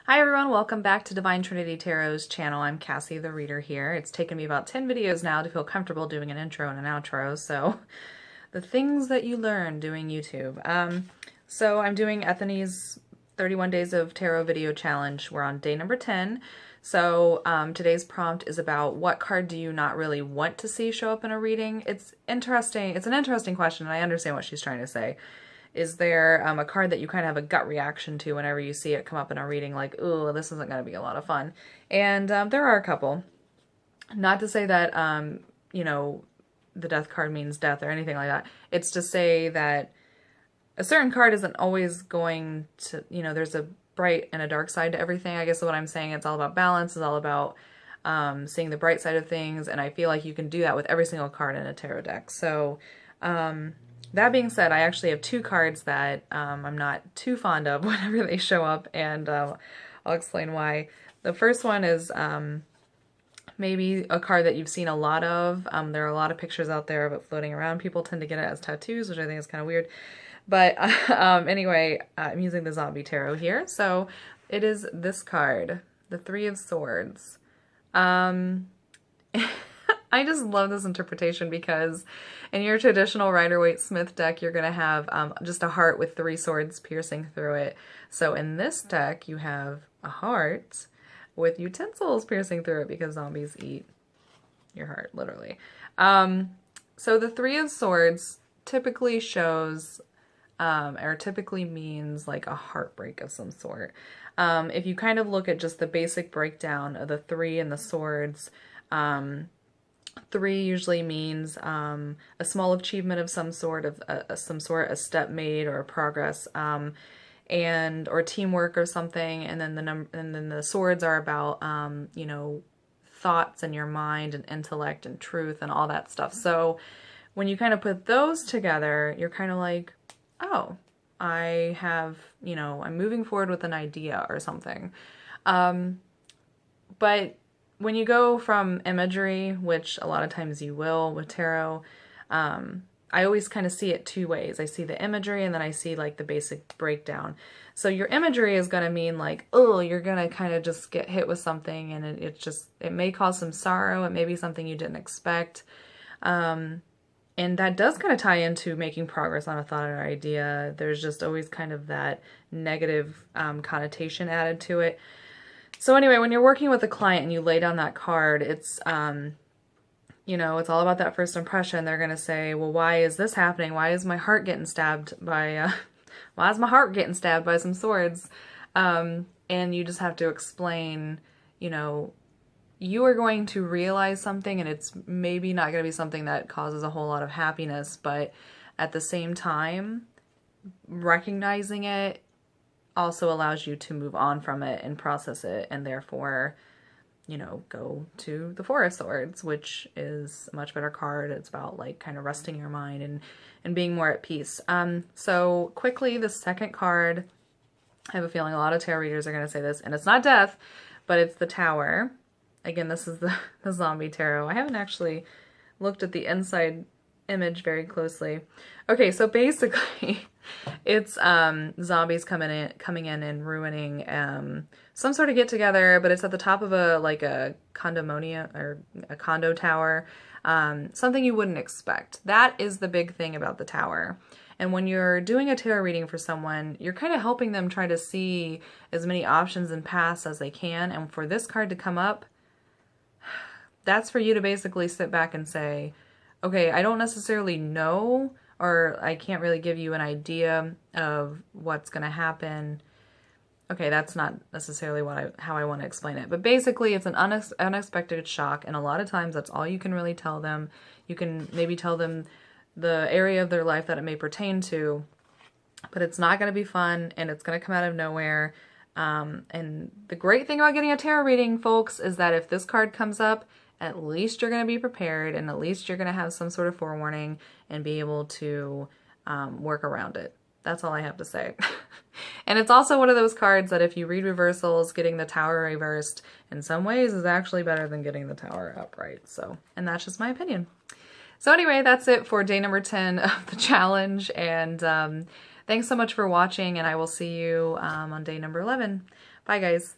Hi everyone, welcome back to Divine Trinity Tarot's channel. I'm Cassie the Reader here. It's taken me about 10 videos now to feel comfortable doing an intro and an outro, so the things that you learn doing YouTube. So I'm doing Ethony's 31 Days of Tarot video challenge. We're on day number 10. So today's prompt is about what card do you not really want to see show up in a reading? It's interesting. It's an interesting question, and I understand what she's trying to say. Is there a card that you kind of have a gut reaction to whenever you see it come up in a reading, like, ooh, this isn't going to be a lot of fun? And there are a couple. Not to say that, you know, the death card means death or anything like that. It's to say that a certain card isn't always going to, you know, there's a bright and a dark side to everything. I guess what I'm saying, it's all about balance. It's all about seeing the bright side of things. And I feel like you can do that with every single card in a tarot deck. So, that being said, I actually have two cards that I'm not too fond of whenever they show up, and I'll explain why. The first one is maybe a card that you've seen a lot of. There are a lot of pictures out there of it floating around. People tend to get it as tattoos, which I think is kind of weird. But anyway, I'm using the Zombie Tarot here. So it is this card, the Three of Swords. I just love this interpretation because in your traditional Rider-Waite-Smith deck, you're going to have just a heart with three swords piercing through it. So in this deck, you have a heart with utensils piercing through it because zombies eat your heart, literally. So the Three of Swords typically shows, or typically means like a heartbreak of some sort. If you kind of look at just the basic breakdown of the three and the swords, three usually means a small achievement of some sort, a step made or a progress, and or teamwork or something. And then the swords are about you know, thoughts in your mind and intellect and truth and all that stuff. So when you kind of put those together, you're kind of like, oh, I have, you know, I'm moving forward with an idea or something. But when you go from imagery, which a lot of times you will with tarot, I always kind of see it two ways. I see the imagery and then I see like the basic breakdown. So your imagery is going to mean like, oh, you're going to kind of just get hit with something, and it may cause some sorrow. It may be something you didn't expect. And that does kind of tie into making progress on a thought or idea. There's just always kind of that negative connotation added to it. So anyway, when you're working with a client and you lay down that card, it's, you know, it's all about that first impression. They're going to say, well, why is this happening? Why is my heart getting stabbed by, why is my heart getting stabbed by some swords? And you just have to explain, you know, you are going to realize something, and it's maybe not going to be something that causes a whole lot of happiness, but at the same time, recognizing it also allows you to move on from it and process it, and therefore, you know, go to the Four of Swords, which is a much better card. It's about like kind of resting your mind and being more at peace. So quickly, the second card, I have a feeling a lot of tarot readers are going to say this, and it's not death, but it's the Tower. Again, this is the Zombie Tarot. I haven't actually looked at the inside image very closely. Okay, so basically it's zombies coming in and ruining some sort of get together, but it's at the top of a condominium or a condo tower, something you wouldn't expect. That is the big thing about the Tower. And when you're doing a tarot reading for someone, you're kind of helping them try to see as many options and paths as they can. And for this card to come up, that's for you to basically sit back and say, okay, I don't necessarily know, or I can't really give you an idea of what's going to happen. Okay, that's not necessarily how I want to explain it. But basically, it's an unexpected shock, and a lot of times that's all you can really tell them. You can maybe tell them the area of their life that it may pertain to, but it's not going to be fun, and it's going to come out of nowhere. And the great thing about getting a tarot reading, folks, is that if this card comes up, at least you're going to be prepared, and at least you're going to have some sort of forewarning and be able to work around it. That's all I have to say. And it's also one of those cards that if you read reversals, getting the Tower reversed in some ways is actually better than getting the Tower upright. So, and that's just my opinion. So anyway, that's it for day number 10 of the challenge. And thanks so much for watching, and I will see you on day number 11. Bye, guys.